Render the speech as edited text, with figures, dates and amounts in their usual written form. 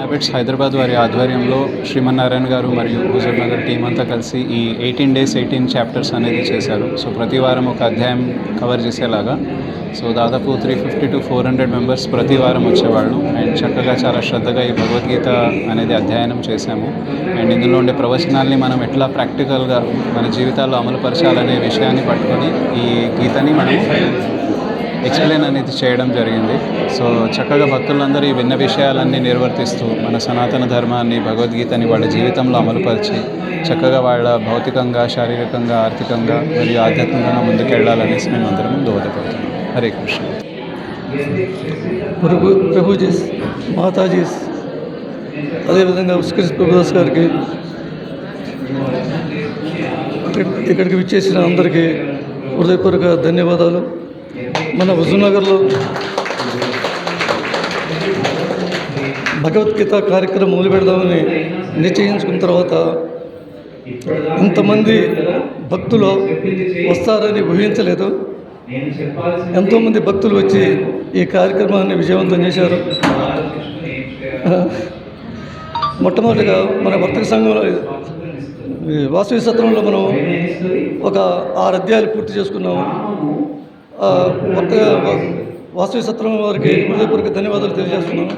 Habits Hyderabad వారి ఆధ్వర్యంలో శ్రీమన్నారాయణ గారు మరియు హుజూర్ నగర్ టీం అంతా కలిసి ఈ 18 days 18 చాప్టర్స్ అనేది చేశారు. సో ప్రతి వారం ఒక అధ్యాయం కవర్ చేసేలాగా. సో దాదాపు 350 to 400 మెంబర్స్ ప్రతి వారం వచ్చేవాళ్ళు. అండ్ చక్కగా చాలా శ్రద్ధగా ఈ భగవద్గీత అనేది అధ్యయనం చేశాము. అండ్ ఇందులో ఉండే ప్రవచనాల్ని మనం ఎట్లా ప్రాక్టికల్గా మన జీవితాల్లో అమలుపరచాలనే విషయాన్ని పట్టుకొని ఈ గీతని మనం ఎక్స్ప్లెయిన్ అనేది చేయడం జరిగింది. సో చక్కగా భక్తులందరూ ఈ విన్న విషయాలన్నీ నిర్వర్తిస్తూ మన సనాతన ధర్మాన్ని, భగవద్గీతని వాళ్ళ జీవితంలో అమలుపరిచి చక్కగా వాళ్ళ భౌతికంగా, శారీరకంగా, ఆర్థికంగా మరియు ఆధ్యాత్మికంగా ముందుకెళ్లాలనేసి మేము అందరం దోహదపడుతున్నాం. హరే కృష్ణ. ప్రభుజీస్, మాతాజీస్, అదేవిధంగా ఉస్కరిస్ ప్రభుదాస్ గారికి, ఇక్కడికి విచ్చేసిన అందరికీ హృదయపూర్వక ధన్యవాదాలు. మన హుజూర్నగర్లో భగవద్గీత కార్యక్రమం మొదలు పెడదామని నిశ్చయించుకున్న తర్వాత ఇంతమంది భక్తులు వస్తారని ఊహించలేదు. ఎంతోమంది భక్తులు వచ్చి ఈ కార్యక్రమాన్ని విజయవంతం చేశారు. మొట్టమొదటిగా మన వర్తక సంఘంలో వాసవి సత్రంలో మనం ఒక 6 అధ్యాయాలు పూర్తి చేసుకున్నాము. వాసవి సత్రం వారికి హృదయపూర్వక ధన్యవాదాలు తెలియజేస్తున్నాను.